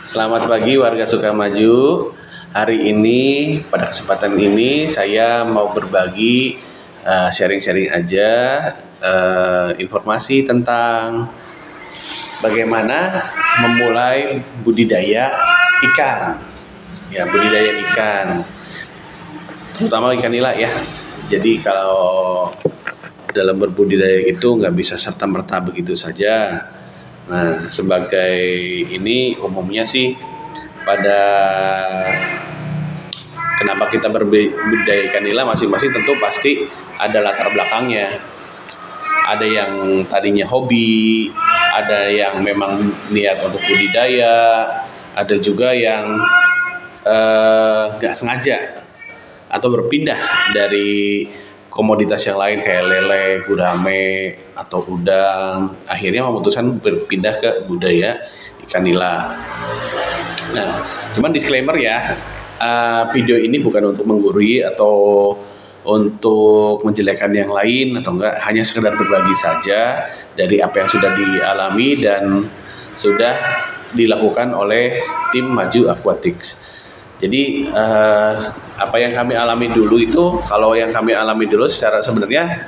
Selamat pagi warga Sukamaju. Hari ini, pada kesempatan ini saya mau berbagi sharing-sharing aja informasi tentang bagaimana memulai budidaya ikan. Ya, budidaya ikan, terutama ikan nila ya. Jadi kalau dalam berbudidaya itu nggak bisa serta-merta begitu saja. Nah, sebagai ini umumnya sih pada kenapa kita berbudidaya ikan nila masing-masing tentu pasti ada latar belakangnya. Ada yang tadinya hobi, ada yang memang niat untuk budidaya, ada juga yang nggak sengaja atau berpindah dari komoditas yang lain kayak lele, gurame, atau udang, akhirnya memutuskan berpindah ke budaya ikan nila. Nah, cuman disclaimer ya, video ini bukan untuk menggurui atau untuk menjelekkan yang lain atau enggak, hanya sekedar berbagi saja dari apa yang sudah dialami dan sudah dilakukan oleh tim Maju Aquatics. Jadi apa yang kami alami dulu itu, kalau yang kami alami dulu secara sebenarnya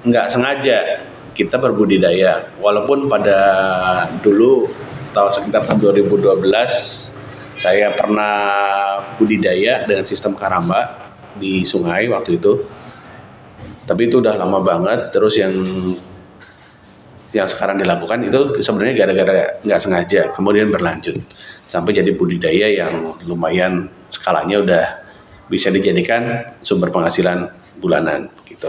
nggak sengaja kita berbudidaya. Walaupun pada dulu sekitar tahun 2012 saya pernah budidaya dengan sistem karamba di sungai waktu itu. Tapi itu udah lama banget. Terus yang sekarang dilakukan itu sebenarnya gara-gara nggak sengaja, kemudian berlanjut sampai jadi budidaya yang lumayan skalanya udah bisa dijadikan sumber penghasilan bulanan gitu.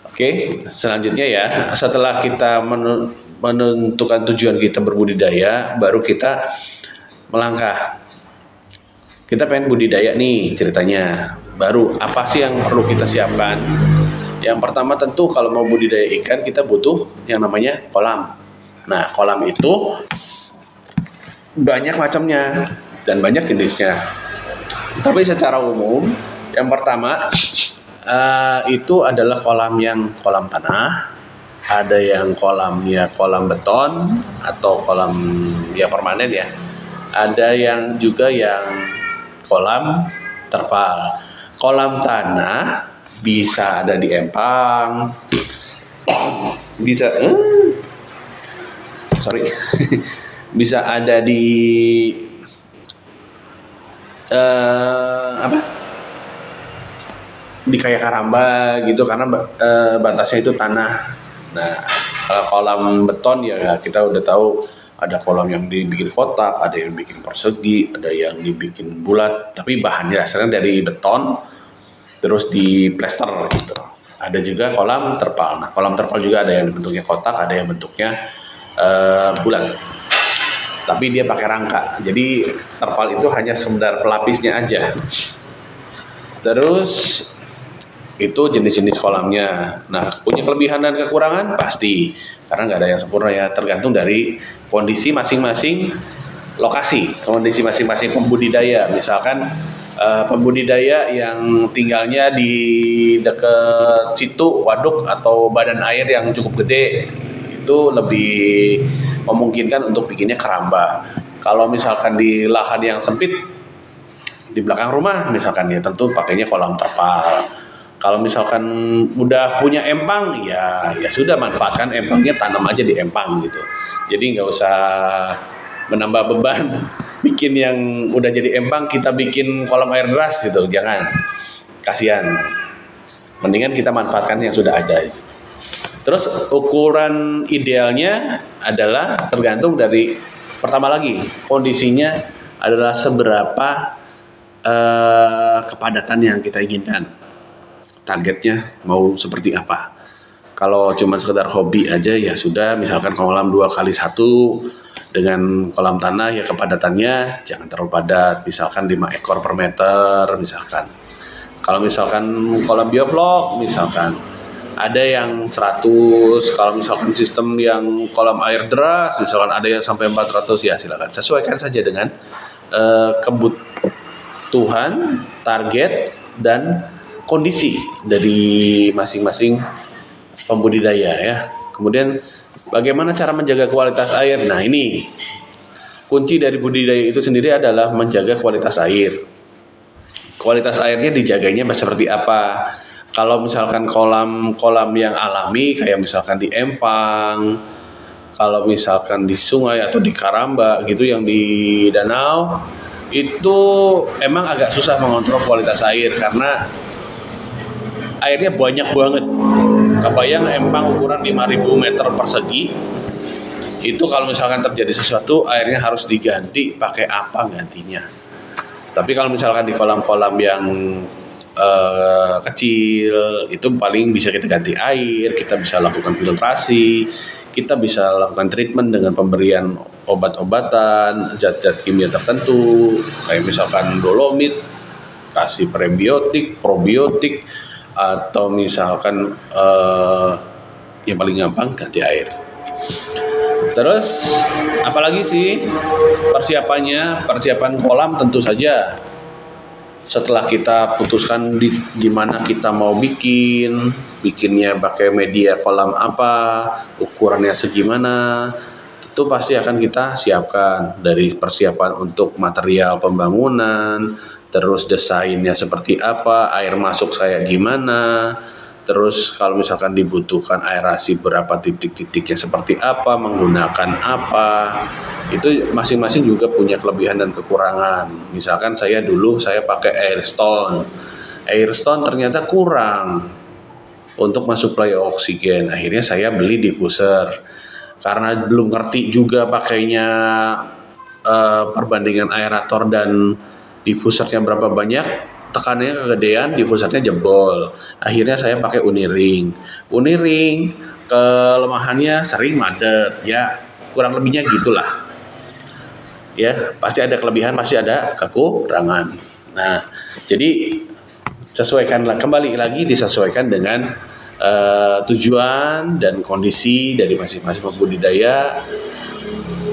Oke, selanjutnya ya, setelah kita menentukan tujuan kita berbudidaya, baru kita melangkah. Kita pengen budidaya nih ceritanya, baru apa sih yang perlu kita siapkan? Yang pertama tentu kalau mau budidaya ikan kita butuh yang namanya kolam. Nah, kolam itu banyak macamnya dan banyak jenisnya. Tapi secara umum, yang pertama itu adalah kolam yang kolam tanah, ada yang kolamnya kolam beton atau kolam ya permanen ya. Ada yang juga yang kolam terpal. Kolam tanah bisa ada di empang, bisa bisa ada di di kayak karamba gitu karena batasnya itu tanah. Nah, kalau kolam beton ya kita udah tahu ada kolam yang dibikin kotak, ada yang bikin persegi, ada yang dibikin bulat, tapi bahannya dasarnya dari beton terus di plester gitu. Ada juga kolam terpal. Nah, kolam terpal juga ada yang bentuknya kotak, ada yang bentuknya bulat. Tapi dia pakai rangka. Jadi terpal itu hanya sekedar pelapisnya aja. Terus itu jenis-jenis kolamnya. Nah, punya kelebihan dan kekurangan pasti, karena nggak ada yang sempurna ya, tergantung dari kondisi masing-masing lokasi, kondisi masing-masing pembudidaya. Misalkan pembudidaya yang tinggalnya di dekat situ, waduk atau badan air yang cukup gede, itu lebih memungkinkan untuk bikinnya keramba. Kalau misalkan di lahan yang sempit di belakang rumah misalkan ya tentu pakainya kolam terpal. Kalau misalkan udah punya empang ya sudah manfaatkan empangnya, tanam aja di empang gitu. Jadi nggak usah menambah beban bikin yang udah jadi empang kita bikin kolam air deras gitu, jangan, kasihan. Mendingan kita manfaatkan yang sudah ada. Terus ukuran idealnya adalah tergantung dari pertama lagi kondisinya adalah seberapa kepadatan yang kita inginkan, targetnya mau seperti apa. Kalau cuma sekedar hobi aja ya sudah, misalkan kolam 2x1 dengan kolam tanah ya kepadatannya jangan terlalu padat, misalkan 5 ekor per meter misalkan. Kalau misalkan kolam bioflok misalkan ada yang 100, kalau misalkan sistem yang kolam air deras misalkan ada yang sampai 400, ya silakan sesuaikan saja dengan kebutuhan, target dan kondisi dari masing-masing pembudidaya ya. Kemudian bagaimana cara menjaga kualitas air? Nah, ini kunci dari budidaya itu sendiri adalah menjaga kualitas air. Kualitas airnya dijaganya seperti apa? Kalau misalkan kolam-kolam yang alami kayak misalkan di empang, kalau misalkan di sungai atau di karamba gitu yang di danau, itu emang agak susah mengontrol kualitas air karena airnya banyak banget. Kebayang empang ukuran 5.000 meter persegi, itu kalau misalkan terjadi sesuatu airnya harus diganti, pakai apa gantinya. Tapi kalau misalkan di kolam-kolam yang kecil itu paling bisa kita ganti air, kita bisa lakukan filtrasi, kita bisa lakukan treatment dengan pemberian obat-obatan, zat-zat kimia tertentu, kayak misalkan dolomit, kasih prebiotik, probiotik, atau misalkan yang paling gampang ganti air. Terus apalagi sih persiapan kolam tentu saja. Setelah kita putuskan di mana kita mau bikinnya pakai media kolam apa, ukurannya segimana, itu pasti akan kita siapkan dari persiapan untuk material pembangunan, terus desainnya seperti apa, air masuk saya gimana, terus kalau misalkan dibutuhkan aerasi berapa titik-titiknya seperti apa, menggunakan apa. Itu masing-masing juga punya kelebihan dan kekurangan. Misalkan saya pakai Airstone. Airstone ternyata kurang untuk mensuplai oksigen. Akhirnya saya beli diffuser. Karena belum ngerti juga pakainya perbandingan aerator dan diffusernya berapa banyak, tekanannya kegedean, diffusernya jebol. Akhirnya saya pakai Uniring. Uniring kelemahannya sering madet, ya kurang lebihnya gitulah. Ya, pasti ada kelebihan, pasti ada kekurangan. Nah, jadi kembali lagi disesuaikan dengan tujuan dan kondisi dari masing-masing pembudidaya.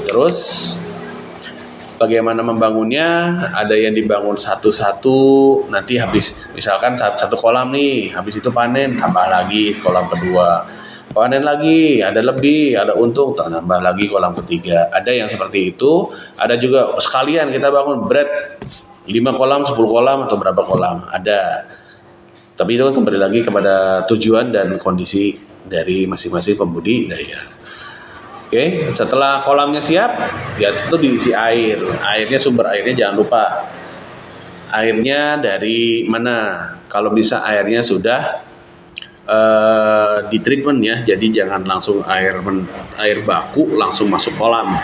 Terus bagaimana membangunnya? Ada yang dibangun satu-satu, nanti habis misalkan satu kolam nih, habis itu panen, tambah lagi kolam kedua. Panen lagi, ada lebih, ada untung, tambah lagi kolam ketiga. Ada yang seperti itu, ada juga sekalian kita bangun 5 kolam, 10 kolam, atau berapa kolam, ada. Tapi itu kan kembali lagi kepada tujuan dan kondisi dari masing-masing pembudidaya. Oke, setelah kolamnya siap, ya itu diisi air. Sumber airnya jangan lupa. Airnya dari mana? Kalau bisa airnya sudah di treatment ya, jadi jangan langsung air baku langsung masuk kolam.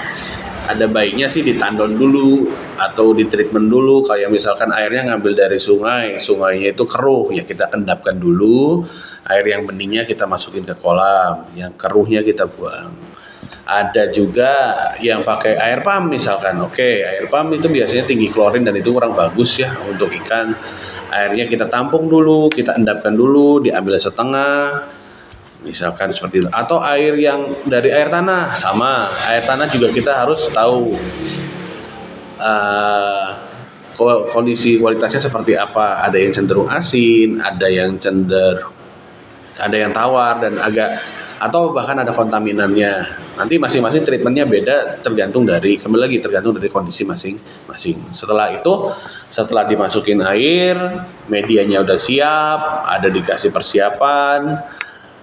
Ada baiknya sih ditandon dulu atau di treatment dulu. Kayak misalkan airnya ngambil dari sungainya itu keruh, ya kita endapkan dulu. Air yang beningnya kita masukin ke kolam, yang keruhnya kita buang. Ada juga yang pakai air pump misalkan. Oke, air pump itu biasanya tinggi klorin dan itu kurang bagus ya untuk ikan. Airnya kita tampung dulu, kita endapkan dulu, diambil setengah, misalkan seperti itu. Atau air yang dari air tanah, sama. Air tanah juga kita harus tahu kondisi kualitasnya seperti apa. Ada yang cenderung asin, ada yang tawar dan atau bahkan ada kontaminannya. Nanti masing-masing treatmentnya beda tergantung dari kondisi masing-masing. Setelah dimasukin air, medianya udah siap, ada dikasih persiapan,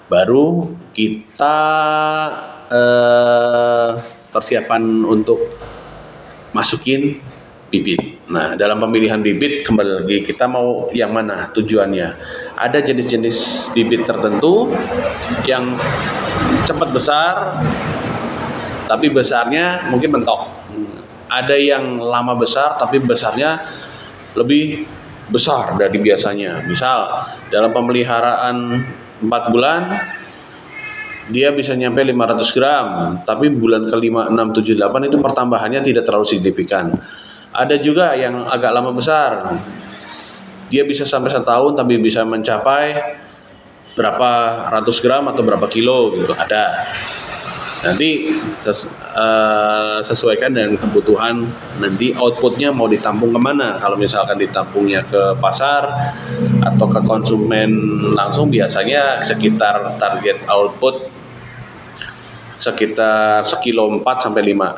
baru kita persiapan untuk masukin bibit. Nah, dalam pemilihan bibit kembali lagi kita mau yang mana tujuannya. Ada jenis-jenis bibit tertentu yang cepat besar, tapi besarnya mungkin mentok. Ada yang lama besar, tapi besarnya lebih besar dari biasanya. Misal dalam pemeliharaan 4 bulan, dia bisa nyampe 500 gram, tapi bulan ke-5, 6, 7, 8 itu pertambahannya tidak terlalu signifikan. Ada juga yang agak lama besar, dia bisa sampai 1 tahun tapi bisa mencapai berapa ratus gram atau berapa kilo gitu, ada. Nanti sesuaikan dengan kebutuhan, nanti outputnya mau ditampung kemana. Kalau misalkan ditampungnya ke pasar atau ke konsumen langsung, biasanya sekitar target output sekitar 1,4 sampai 5 kilo.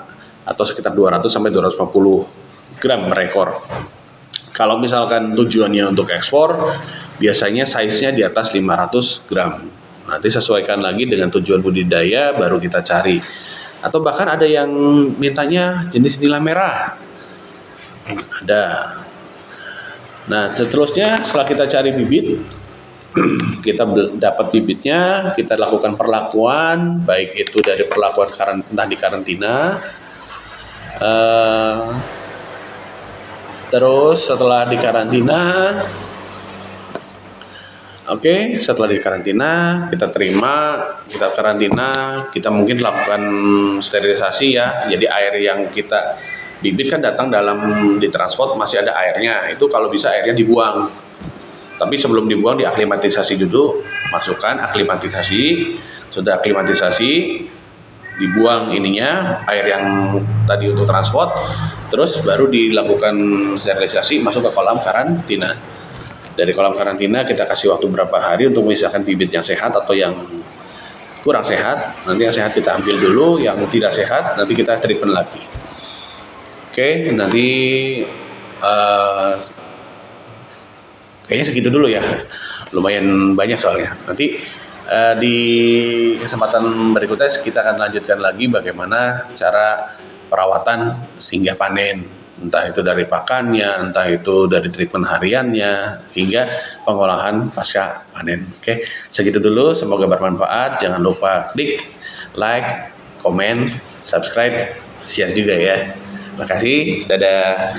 atau sekitar 200 sampai 250 gram per ekor. Kalau misalkan tujuannya untuk ekspor, biasanya size-nya di atas 500 gram. Nanti sesuaikan lagi dengan tujuan budidaya, baru kita cari. Atau bahkan ada yang mintanya jenis nila merah. Ada. Nah, seterusnya setelah kita cari bibit, kita dapat bibitnya, kita lakukan perlakuan, baik itu dari perlakuan entah di karantina, terus setelah di karantina, setelah di karantina kita terima, kita karantina, kita mungkin lakukan sterilisasi ya. Jadi air yang kita bibit kan datang dalam ditransport masih ada airnya, itu kalau bisa airnya dibuang. Tapi sebelum dibuang diaklimatisasi dulu, masukkan aklimatisasi, sudah aklimatisasi, dibuang ininya air yang tadi untuk transport, terus baru dilakukan sterilisasi, masuk ke kolam karantina. Dari kolam karantina kita kasih waktu berapa hari untuk memisahkan bibit yang sehat atau yang kurang sehat. Nanti yang sehat kita ambil dulu, yang tidak sehat nanti kita treatment lagi. Nanti kayaknya segitu dulu ya, lumayan banyak soalnya. Nanti di kesempatan berikutnya kita akan lanjutkan lagi bagaimana cara perawatan sehingga panen, entah itu dari pakannya, entah itu dari treatment hariannya, hingga pengolahan pasca panen. Segitu dulu, semoga bermanfaat. Jangan lupa klik like, komen, subscribe, share juga ya. Terima kasih, dadah.